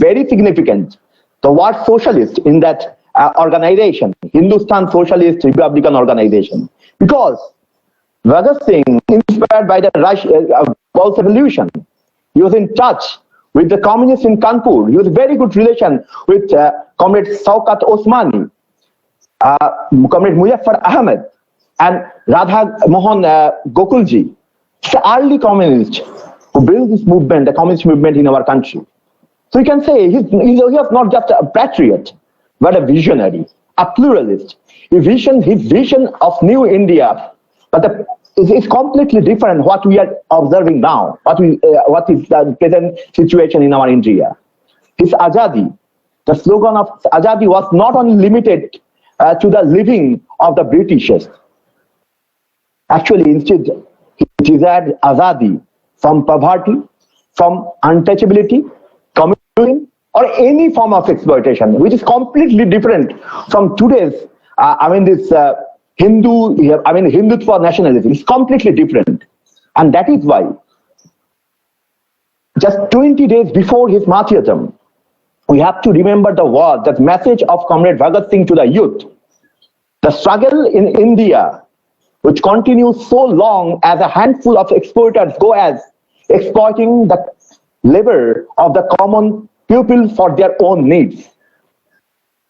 very significant. The word socialist in that organization, Hindustan Socialist Republican Organization, because Bhagat Singh, inspired by the Pulse Revolution, he was in touch with the communists in Kanpur. He was very good relation with Comrade Shaukat Osmani, Comrade Muzaffar Ahmed, and Radha Mohan Gokulji. The early communist who built this movement, the communist movement in our country. So you can say he was not just a patriot, but a visionary, a pluralist. His vision of new India, but it's completely different what we are observing now, what is the present situation in our India. His Azadi, the slogan of Azadi was not only limited to the living of the Britishers. Actually, instead, he desired Azadi from poverty, from untouchability, communism, or any form of exploitation, which is completely different from today's, Hindutva nationalism. It's completely different. And that is why, just 20 days before his martyrdom, we have to remember the word, that message of Comrade Bhagat Singh to the youth. The struggle in India, which continues so long as a handful of exploiters go as exploiting the labor of the common people for their own needs.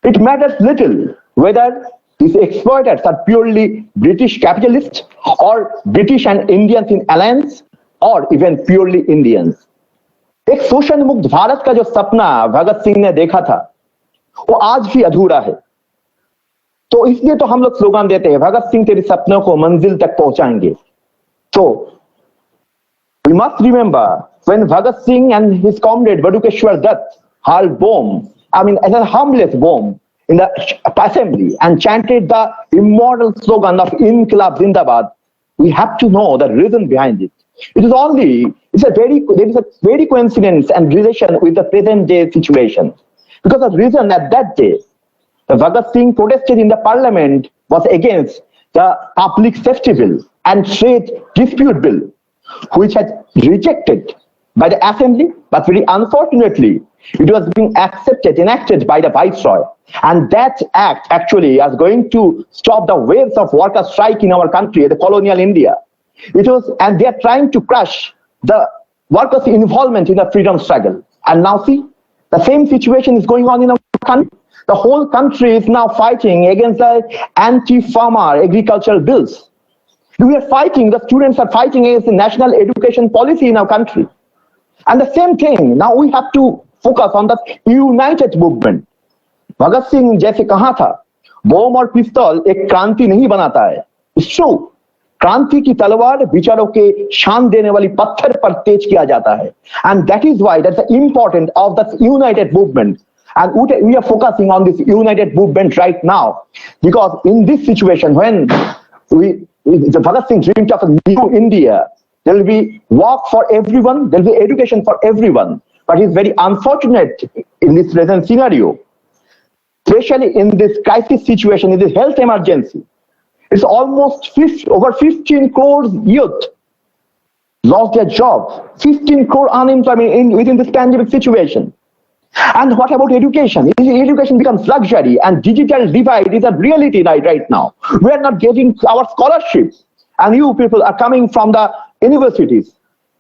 It matters little whether these exploiters are purely British capitalists or British and Indians in alliance or even purely Indians. एक शोषण मुक्त भारत का जो सपना भगत सिंह ने देखा था वो आज भी अधूरा है, तो इसलिए तो हम लोग स्लोगन देते हैं, भगत सिंह तेरे सपनों को मंजिल तक पहुंचाएंगे. So we must remember when Bhagat Singh and his comrade Badukeshwar Dutt hurled bomb, as a harmless bomb in the assembly and chanted the immortal slogan of Inqilab Zindabad, we have to know the reason behind it. There is a very coincidence and relation with the present day situation. Because the reason at that day, the Bhagat Singh protested in the parliament was against the public safety bill and trade dispute bill, which had rejected by the assembly, but very unfortunately, it was being enacted by the Viceroy. And that act actually is going to stop the waves of worker strike in our country, the colonial India. And they are trying to crush the workers' involvement in the freedom struggle. And now see, the same situation is going on in our country. The whole country is now fighting against the anti-farmer agricultural bills. We are fighting, the students are fighting against the national education policy in our country. And the same thing, now we have to focus on the united movement. Bhagat Singh जैसे कहा था, बम और पिस्तौल एक क्रांति नहीं बनाता है. It's true. क्रांति की तलवार विचारों के शान देने वाली पत्थर पर तेज किया जाता है. And that is why that's the importance of the united movement. And we are focusing on this united movement right now. Because in this situation, when the Bhagat Singh dreamed of a new India, there will be work for everyone, there will be education for everyone. But it's very unfortunate in this present scenario, especially in this crisis situation, in this health emergency. It's almost over 15 crore youth lost their jobs, 15 crore unemployment within this pandemic situation. And what about education? Education becomes luxury, and digital divide is a reality right now. We are not getting our scholarships, and you people are coming from the universities,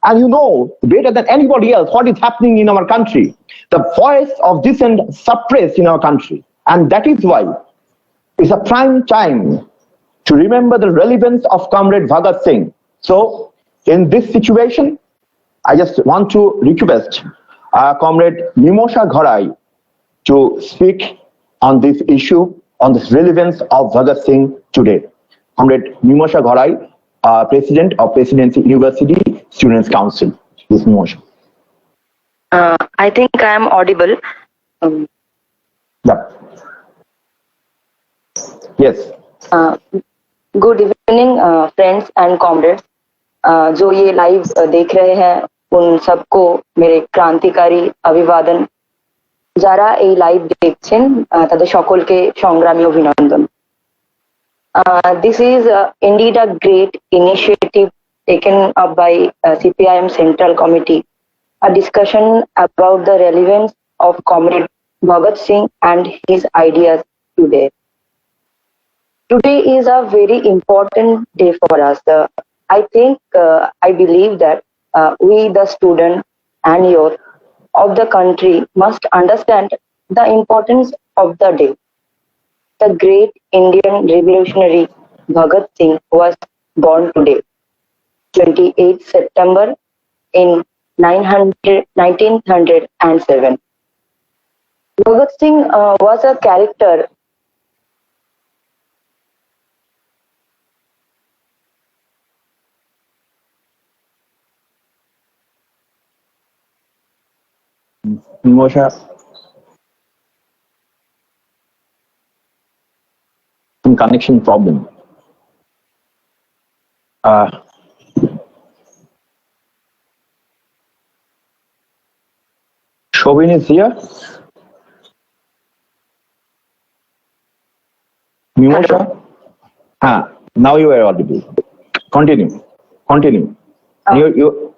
and you know better than anybody else what is happening in our country. The voice of dissent suppressed in our country, and that is why it's a prime time to remember the relevance of Comrade Bhagat Singh. So, in this situation, I just want to request Comrade Mimosha Gharai to speak on this issue, on this relevance of Bhagat Singh today. Comrade Mimosha Gharai, President of Presidency University Students' Council. Please, Mimosha. I think I am audible. Yeah. Yes. Good evening, friends and comrades. जो ये live देख रहे हैं उन सबको मेरे क्रांतिकारी अभिवादन. যারা এই লাইভ দেখছেন তাদের সকলকে সংগ্রামী অভিনন্দন. This is indeed a great initiative taken up by CPIM Central Committee, a discussion about the relevance of Comrade Bhagat Singh and his ideas today. Today is a very important day for us. I believe that we, the student and youth of the country, must understand the importance of the day. The great Indian revolutionary Bhagat Singh was born today, 28 September in 1907. Bhagat Singh was a character. Mimosha, some connection problem. Shobin is here. Mimosha? Now you are audible. Continue. You.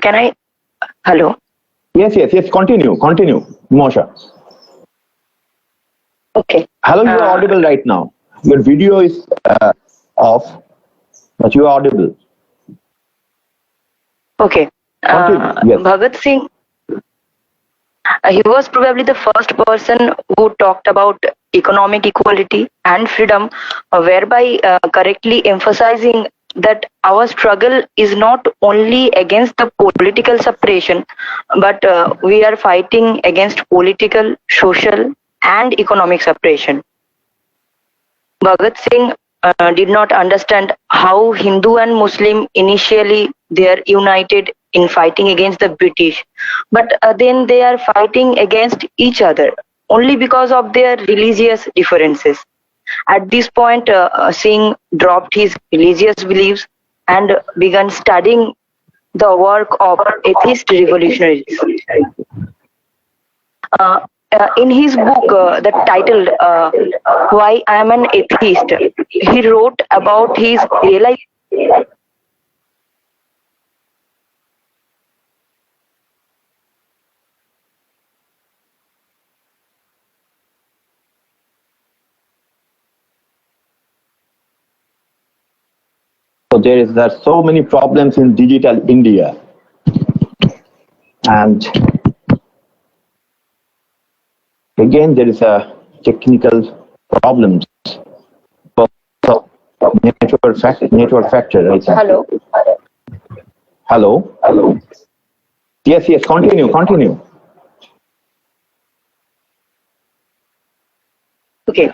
Can I? Hello. Yes. Continue. Mimosha. Okay. Hello, you are audible right now. Your video is off, but you are audible. Okay. Yes. Bhagat Singh, he was probably the first person who talked about economic equality and freedom, whereby correctly emphasizing that our struggle is not only against the political separation, but we are fighting against political, social, and economic separation. Bhagat Singh did not understand how Hindu and Muslim initially they are united in fighting against the British, but then they are fighting against each other only because of their religious differences. At this point, Singh dropped his religious beliefs and began studying the work of atheist revolutionaries. In his book, the title "Why I Am an Atheist," he wrote about his realization. So there are so many problems in digital India, and again there is a technical problems. So network factor. Right? Hello. Yes. Continue. Okay.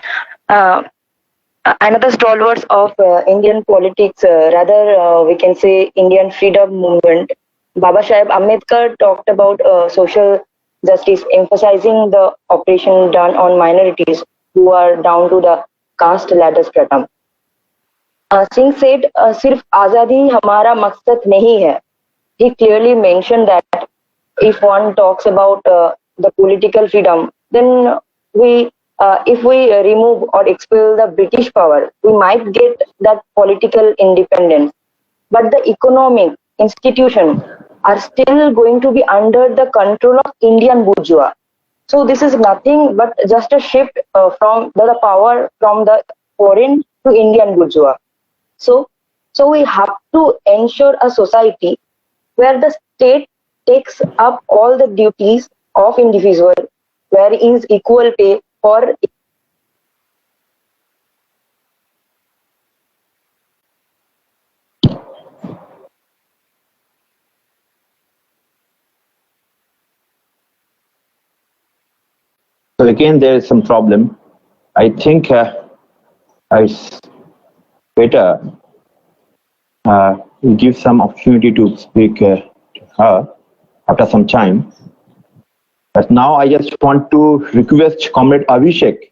Another stalwart of Indian politics, we can say Indian freedom movement, Baba Saheb Ambedkar talked about social justice, emphasizing the operation done on minorities who are down to the caste ladder stratum. Singh said, "Sirf azadi hamara maqsad nahi hai." He clearly mentioned that if one talks about the political freedom, then if we remove or expel the British power, we might get that political independence. But the economic institutions are still going to be under the control of Indian bourgeois. So this is nothing but just a shift from the power from the foreign to Indian bourgeois. So we have to ensure a society where the state takes up all the duties of individual, where is equal pay for. So again there is some problem. I think it's better we give some opportunity to speak to her after some time. But now I just want to request Comrade Abhishek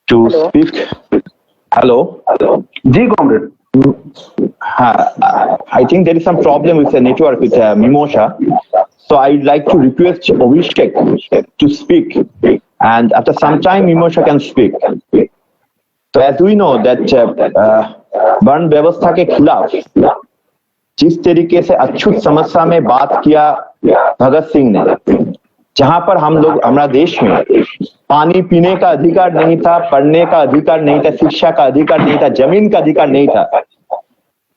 to speak. Hello. Ji, comrade. I think there is some problem with the network with Mimosha. So I'd like to request Abhishek to speak. And after some time, Mimosha can speak. So as we know that वर्ण व्यवस्था के खिलाफ जिस तरीके से अछूत समस्या में बात किया भगत सिंह ने, जहां पर हम लोग, हमारा देश में पानी पीने का अधिकार नहीं था, पढ़ने का अधिकार नहीं था, शिक्षा का अधिकार नहीं था, जमीन का अधिकार नहीं था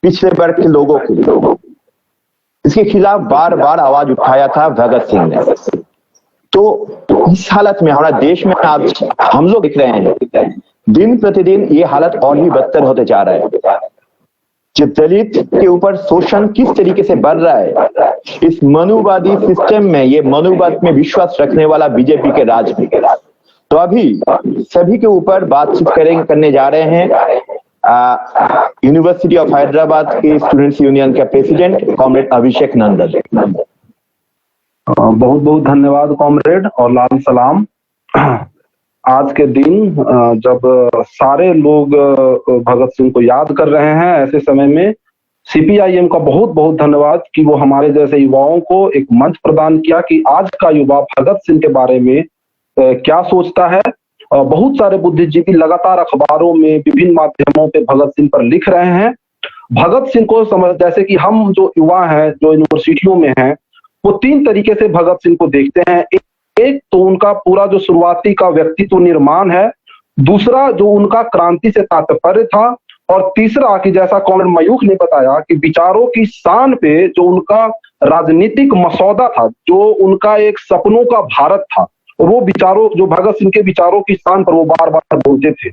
पिछड़े वर्ग के लोगों के लिए, इसके खिलाफ बार बार आवाज उठाया था भगत सिंह ने। तो इस हालत में हमारा देश में आज हम लोग देख रहे हैं दिन प्रतिदिन ये हालत और भी बदतर होते जा रहा है। जो दलित के ऊपर शोषण किस तरीके से बढ़ रहा है, इस मनुवादी सिस्टम में, ये मनुवाद में विश्वास रखने वाला बीजेपी के राज में। तो अभी सभी के ऊपर बातचीत करने जा रहे हैं यूनिवर्सिटी ऑफ हैदराबाद के स्टूडेंट्स यूनियन के प्रेसिडेंट कॉमरेड अभिषेक नंदन। बहुत बहुत धन्यवाद कॉमरेड और लाल सलाम। आज के दिन जब सारे लोग भगत सिंह को याद कर रहे हैं, ऐसे समय में सीपीआईएम का बहुत बहुत धन्यवाद कि वो हमारे जैसे युवाओं को एक मंच प्रदान किया कि आज का युवा भगत सिंह के बारे में क्या सोचता है। बहुत सारे बुद्धिजीवी लगातार अखबारों में विभिन्न माध्यमों पे भगत सिंह पर लिख रहे हैं। भगत सिंह को समझ, जैसे कि हम जो युवा हैं जो यूनिवर्सिटियों में हैं, वो तीन तरीके से भगत सिंह को देखते हैं। एक तो उनका पूरा जो शुरुआती का व्यक्तित्व निर्माण है, दूसरा जो उनका क्रांति से तात्पर्य था, और तीसरा कि जैसा कॉमरेड मयूख ने बताया कि विचारों की शान पे जो उनका राजनीतिक मसौदा था, जो उनका एक सपनों का भारत था, वो विचारों, जो भगत सिंह के विचारों की शान पर वो बार बार बोलते थे।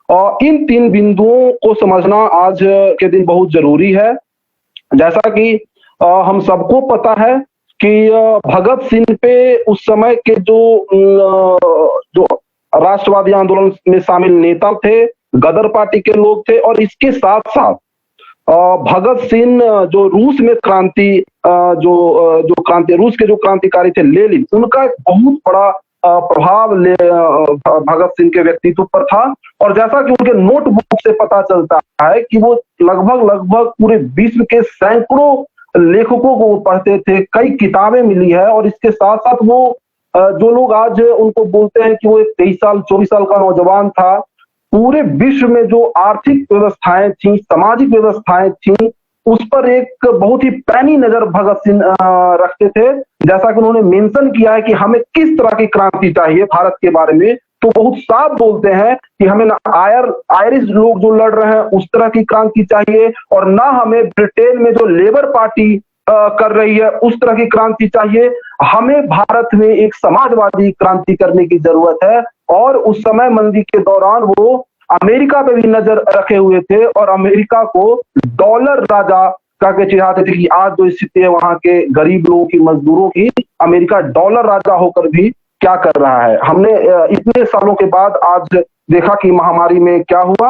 और इन तीन बिंदुओं को समझना आज के दिन बहुत जरूरी है। जैसा कि हम सबको पता है कि भगत सिंह पे उस समय के जो राष्ट्रवादी आंदोलन में शामिल नेता थे, गदर पार्टी के लोग थे, और इसके साथ साथ भगत सिंह जो रूस में रूस के जो क्रांतिकारी थे लेनिन, उनका एक बहुत बड़ा प्रभाव भगत सिंह के व्यक्तित्व पर था। और जैसा कि उनके नोटबुक से पता चलता है कि वो लगभग पूरे विश्व के सैकड़ों लेखकों को पढ़ते थे, कई किताबें मिली है। और इसके साथ साथ वो जो लोग आज उनको बोलते हैं कि वो एक 23 साल का नौजवान था, पूरे विश्व में जो आर्थिक व्यवस्थाएं थी, सामाजिक व्यवस्थाएं थी, उस पर एक बहुत ही पैनी नजर भगत सिंह रखते थे। जैसा कि उन्होंने मेंशन किया है कि हमें किस तरह की क्रांति चाहिए भारत के बारे में, तो बहुत साफ बोलते हैं कि हमें ना आयरिश लोग जो लड़ रहे हैं उस तरह की क्रांति चाहिए, और ना हमें ब्रिटेन में जो लेबर पार्टी कर रही है उस तरह की क्रांति चाहिए। हमें भारत में एक समाजवादी क्रांति करने की जरूरत है। और उस समय मंदी के दौरान वो अमेरिका पे भी नजर रखे हुए थे, और अमेरिका को डॉलर राजा करके चिढ़ाते थे कि आज जो स्थिति है वहां के गरीब लोगों की, मजदूरों की, अमेरिका डॉलर राजा होकर भी क्या कर रहा है। हमने इतने सालों के बाद आज देखा कि महामारी में क्या हुआ।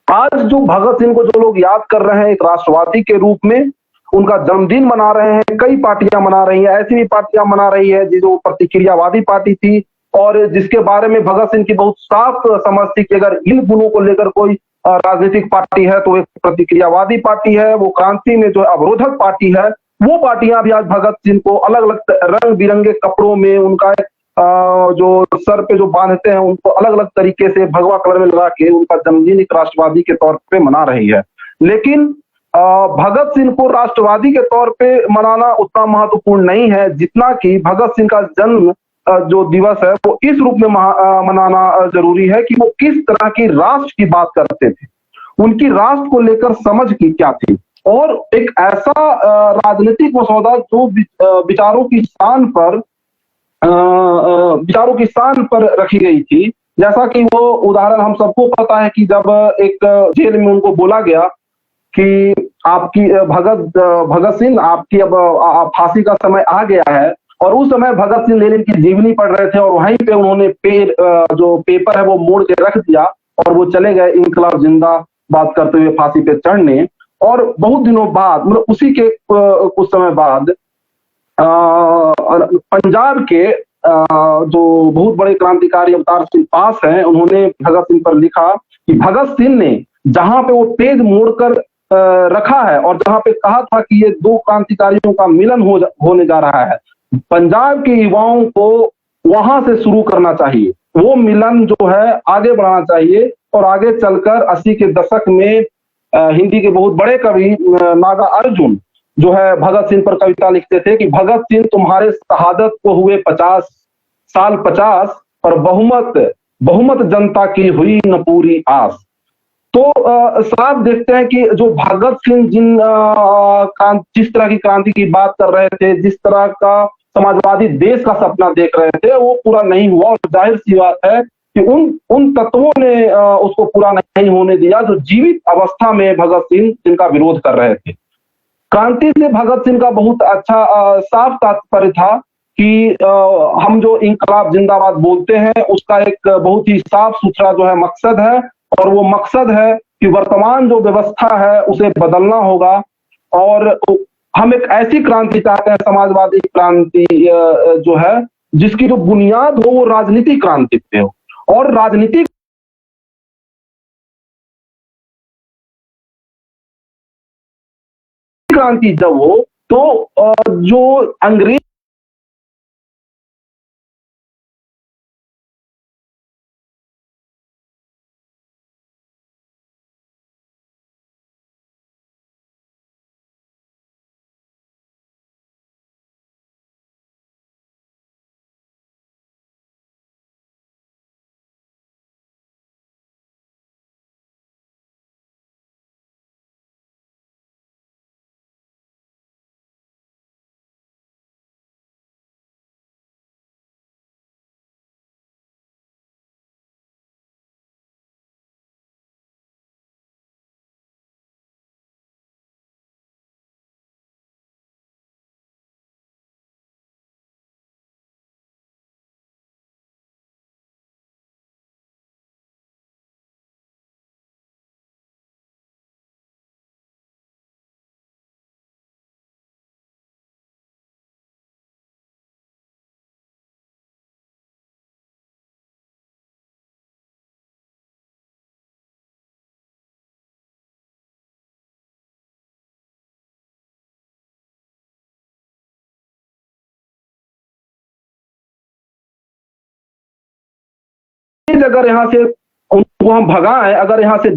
आज जो भगत सिंह को जो लोग याद कर रहे हैं एक राष्ट्रवादी के रूप में, उनका जन्मदिन मना रहे हैं, कई पार्टियां मना रही हैं, ऐसी भी पार्टियां मना रही है जो प्रतिक्रियावादी पार्टी थी, और जिसके बारे में भगत सिंह की बहुत साफ समझ थी कि अगर इन गुणों को लेकर कोई राजनीतिक पार्टी है तो एक प्रतिक्रियावादी पार्टी है, वो क्रांति में जो अवरोधक पार्टी है। वो पार्टियां भी आज भगत सिंह को अलग अलग रंग बिरंगे कपड़ों में, उनका जो सर पे जो बांधते हैं उनको अलग अलग तरीके से भगवा कलर में लगा के उनका जन्मदिन एक राष्ट्रवादी के तौर पे मना रही है। लेकिन भगत सिंह को राष्ट्रवादी के तौर पे मनाना उतना महत्वपूर्ण नहीं है जितना कि भगत सिंह का जन्म जो दिवस है वो इस रूप में मनाना जरूरी है कि वो किस तरह की राष्ट्र की बात करते थे, उनकी राष्ट्र को लेकर समझ की क्या थी, और एक ऐसा राजनीतिक मसौदा जो विचारों की शान पर रखी गई थी। जैसा कि वो उदाहरण हम सबको पता है कि जब एक जेल में उनको बोला गया कि आपकी भगत सिंह आपकी अब फांसी का समय आ गया है, और उस समय भगत सिंह लेनिन की जीवनी पढ़ रहे थे, और वहीं पे उन्होंने जो पेपर है वो मोड़ के रख दिया और वो चले गए इंकलाब जिंदाबाद करते हुए फांसी पे चढ़ने। और बहुत दिनों बाद, मतलब उसी के कुछ समय बाद पंजाब के जो बहुत बड़े क्रांतिकारी अवतार सिंह पास हैं, उन्होंने भगत सिंह पर लिखा कि भगत सिंह ने जहां पे वो पेज मोड़कर रखा है और जहां पे कहा था कि ये दो क्रांतिकारियों का मिलन होने जा रहा है, पंजाब के युवाओं को वहां से शुरू करना चाहिए। वो मिलन जो है आगे बढ़ाना चाहिए, और आगे चलकर 80 के दशक में हिंदी के बहुत बड़े कवि नागा अर्जुन जो है भगत सिंह पर कविता लिखते थे कि भगत सिंह तुम्हारे शहादत को हुए 50 साल 50, पर बहुमत बहुमत जनता की हुई न पूरी आस। तो साफ देखते हैं कि जो भगत सिंह जिस तरह की क्रांति की बात कर रहे थे, जिस तरह का समाजवादी देश का सपना देख रहे थे, वो पूरा नहीं हुआ। और जाहिर सी बात है कि उन उन तत्वों ने उसको पूरा नहीं होने दिया जो जीवित अवस्था में भगत सिंह जिनका विरोध कर रहे थे। क्रांति से भगत सिंह का बहुत अच्छा साफ तात्पर्य था कि हम जो इंकलाब जिंदाबाद बोलते हैं उसका एक बहुत ही साफ सुथरा जो है मकसद है, और वो मकसद है कि वर्तमान जो व्यवस्था है उसे बदलना होगा। और हम एक ऐसी क्रांति चाहते हैं, समाजवादी क्रांति जो है जिसकी जो बुनियाद हो वो राजनीतिक क्रांति पे हो। और राजनीतिक क्रांति जब हो तो जो अंग्रेज अगर यहाँ से उनको हम भगाएं, अगर यहाँ से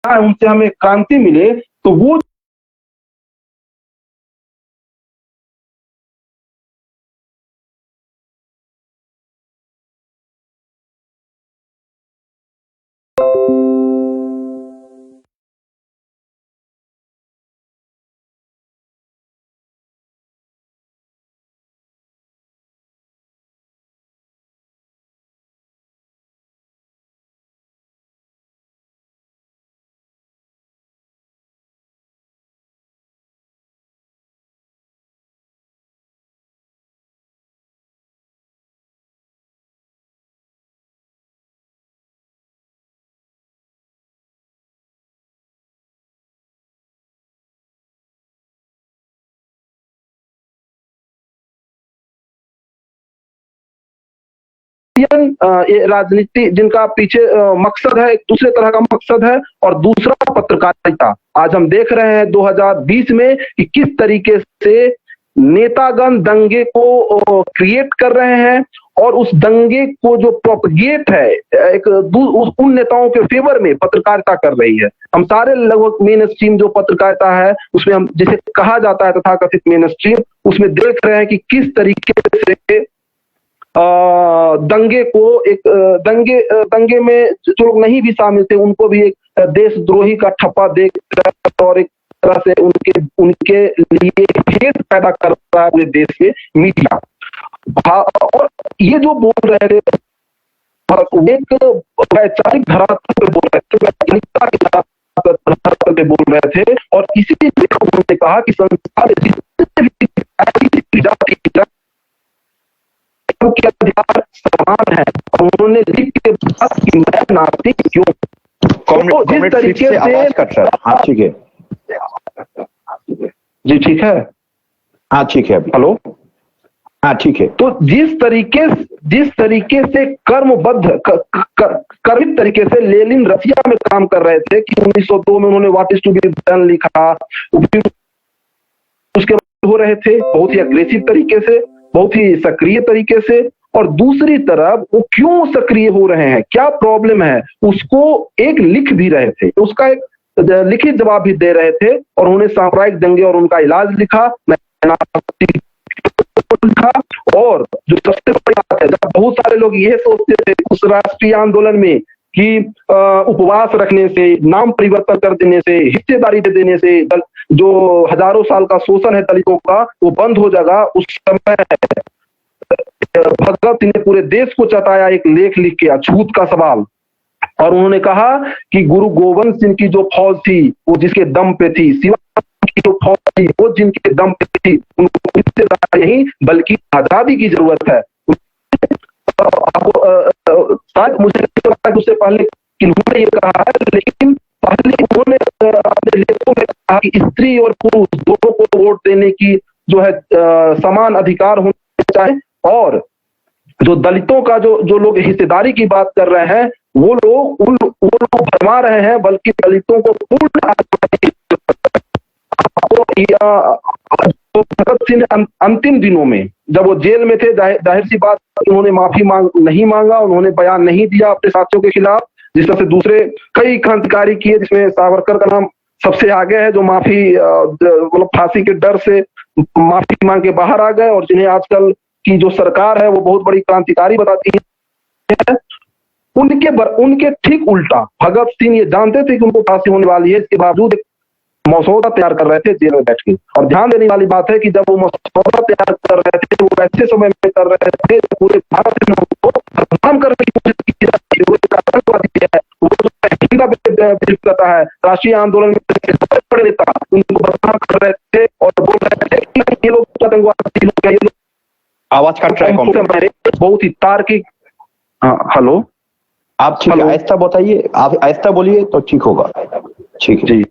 उनसे हमें क्रांति मिले तो वो ये राजनीति जिनका पीछे मकसद है, एक दूसरे तरह का मकसद है, और दूसरा पत्रकारिता। आज हम देख रहे हैं 2020 में कि किस तरीके से नेतागण दंगे को क्रिएट कर रहे हैं, और उस दंगे को जो प्रोपगेट है एक उन नेताओं के फेवर में पत्रकारिता कर रही है। हम सारे लगभग मेन स्ट्रीम जो पत्रकारिता है उसमें, हम जिसे कहा जाता है तथाकथित मेन स्ट्रीम, उसमें देख रहे हैं कि किस तरीके से दंगे को एक दंगे में जो लोग नहीं भी शामिल थे उनको भी एक देशद्रोही का ठप्पा देकर और एक तरह से उनके लिए हेट पैदा कर रहा है पूरे देश में मीडिया। और ये जो बोल रहे थे एक वैचारिक धरातल पे बोल रहे थे, वैज्ञानिकता के धरातल पे बोल रहे थे, और इसीलिए उन्होंने कहा कि संसार के अधिकार समान है, और उन्होंने लिख के कहा कि मैं नास्तिक क्यों। जिस तरीके से आवाज कट रहा है। हाँ ठीक है जी, ठीक है, हाँ ठीक है, हेलो, हाँ ठीक है। तो जिस तरीके से कर्मित तरीके से लेनिन रसिया में काम कर रहे थे कि 1902 में उन्होंने what is to be done लिखा, उसके हो रहे थे बहुत ही अग्रेसिव तरीके से, बहुत ही सक्रिय तरीके से, और दूसरी तरफ वो क्यों सक्रिय हो रहे हैं, क्या प्रॉब्लम है, उसको एक लिख भी रहे थे, उसका एक लिखित जवाब भी दे रहे थे। और उन्होंने सांप्रदायिक दंगे और उनका इलाज लिखा, लिखा। और जो सबसे बड़ी बात है, जब बहुत सारे लोग ये सोचते थे उस राष्ट्रीय आंदोलन में कि उपवास रखने से, नाम परिवर्तन कर देने से, हिस्सेदारी दे देने से जो हजारों साल का शोषण है दलितों का वो बंद हो जाएगा, उस समय भगत सिंह ने पूरे देश को चटाया, एक लेख लिख के अछूत का सवाल। और उन्होंने कहा कि गुरु गोविंद सिंह की जो फौज थी वो जिसके दम पे थी, शिवा की जो फौज थी वो जिनके दम पे थी, उनको हिस्सेदारी नहीं बल्कि आजादी की जरूरत है। शायद मुझे लगता है कि उससे पहले किन्होंने ये कहा है, लेकिन पहले उन्होंने अपने लेखों में कहा कि स्त्री और पुरुष दोनों को वोट देने की जो है समान अधिकार होने चाहिए, और जो दलितों का जो लोग हिस्सेदारी की बात कर रहे हैं वो लोग भरमा रहे हैं, बल्कि दलितों को पूर्ण भगत सिंह अंतिम दिनों में जब वो जेल में थे, जाहिर सी बात उन्होंने माफी नहीं मांगा, उन्होंने बयान नहीं दिया अपने साथियों के खिलाफ, जिस तरह से दूसरे कई क्रांतिकारी किए, जिसमें सावरकर का नाम सबसे आगे है, जो माफी मतलब फांसी के डर से माफी मांग के बाहर आ गए, और जिन्हें आजकल की जो सरकार है वो बहुत बड़ी क्रांतिकारी बताती है। उनके ठीक उल्टा भगत सिंह ये जानते थे कि उनको फांसी होने वाली है, इसके बावजूद एक मसौदा तैयार कर रहे थे जेल में बैठ के। और ध्यान देने वाली बात है कि जब वो मसौदा तैयार कर रहे थे वो ऐसे समय में कर रहे थे पूरे भारत में उनको बदनाम करने की कोशिश की जाती है, वो करता है, राष्ट्रीय आंदोलन में बड़े नेता उनको बदनाम कर रहे थे और बोल रहे थे कि ये लोग आतंकवादी लोग हैं। आवाज काट रहा है, बहुत ही तार्किक। हेलो, आप ठीक आहिस्ता बताइए, आप आहिस्ता बोलिए तो ठीक होगा। ठीक है जी।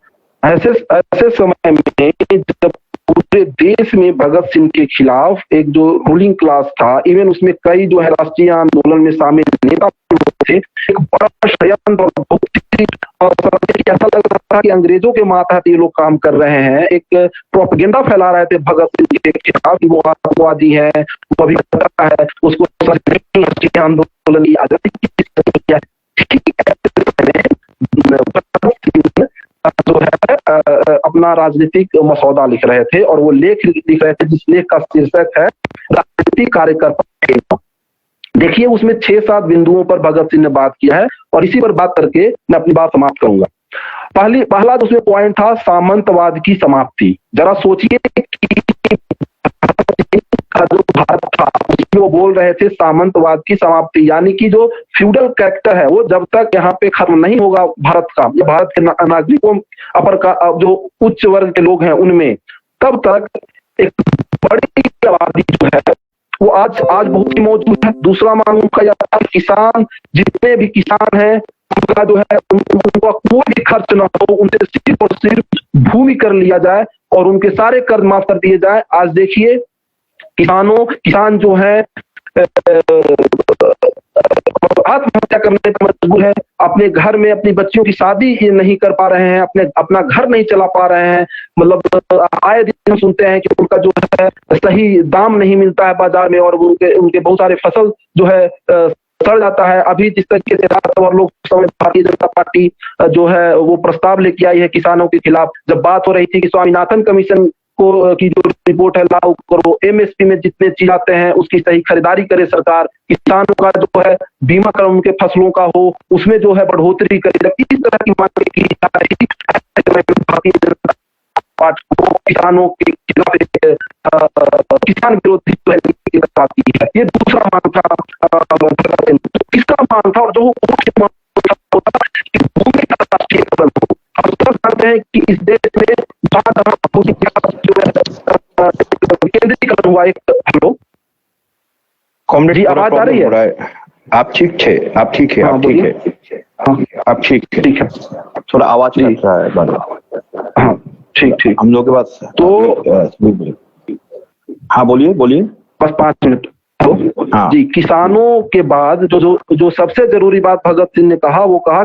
ऐसे समय में जब पूरे देश में भगत सिंह के खिलाफ एक जो रूलिंग क्लास था, इवन उसमें कई जो है राष्ट्रीय आंदोलन में शामिल नेता थे, एक बड़ा षड्यंत्र और बहुत ऐसा लग रहा था कि अंग्रेजों के मातहत ये लोग काम कर रहे हैं, एक प्रोपेगेंडा फैला रहे थे भगत सिंह के खिलाफ कि वो आतंकवादी है, वो अभी है, उसको राष्ट्रीय आंदोलन की आजादी जो है अपना राजनीतिक मसौदा लिख रहे थे, और वो लेख लिख रहे थे जिस लेख का शीर्षक है राजनीतिक कार्यकर्ता। देखिए उसमें 6-7 बिंदुओं पर भगत सिंह ने बात किया है, और इसी पर बात करके मैं अपनी बात समाप्त करूंगा। पहला जो उसमें पॉइंट था सामंतवाद की समाप्ति। जरा सोचिए कि जो भारत था उसमें वो बोल रहे थे सामंतवाद की समाप्ति, यानी कि जो फ्यूडल कैरेक्टर है वो जब तक यहाँ पे खत्म नहीं होगा भारत का, या भारत के नागरिकों अपर का जो उच्च वर्ग के लोग हैं उनमें, तब तक एक बड़ी आबादी जो है वो आज बहुत ही मौजूद है। दूसरा मांग का किसान, जितने भी किसान हैं उनका जो है उनका कोई भी खर्च ना हो, उनसे सिर्फ और सिर्फ भूमि कर लिया जाए और उनके सारे कर्ज माफ कर दिए जाए। आज देखिए किसान जो है आत्महत्या करने पर मजबूर है, अपने घर में अपनी बच्चियों की शादी नहीं कर पा रहे हैं, अपना घर नहीं चला पा रहे हैं। मतलब आए दिन हम सुनते हैं कि उनका जो है सही दाम नहीं मिलता है बाजार में, और उनके बहुत सारे फसल जो है सड़ जाता है। अभी जिस तरीके से लोकसभा में भारतीय जनता पार्टी जो है वो प्रस्ताव लेके आई है किसानों के खिलाफ, जब बात हो रही थी कि स्वामीनाथन कमीशन को की जो रिपोर्ट है लागू करो, एमएसपी में जितने चीज आते हैं उसकी सही खरीदारी करे सरकार, किसानों का जो है बीमा कर उनके फसलों का हो, उसमें जो है बढ़ोतरी करे, इस तरह की मांग की जा रही है। भारतीय जनता पार्टी को किसानों के खिलाफ किसान विरोधी जो है नीति बताती है। ये दूसरा मांग था। तीसरा मांग था और जो मुख्य मांग था कि भूमि का राष्ट्रीयकरण हो। हम सब जानते हैं कि इस देश में केंद्रीकरण हुआ एक। हेलो कॉमरेड जी, आवाज आ रही है? आप ठीक थे? आप ठीक है? आप ठीक है? आप ठीक है? थोड़ा आवाज कट रहा है। हाँ ठीक हम लोग के पास तो हाँ बोलिए बस 5 मिनट। हाँ जी, किसानों के बाद जो सबसे जरूरी बात भगत सिंह ने कहा, वो कहा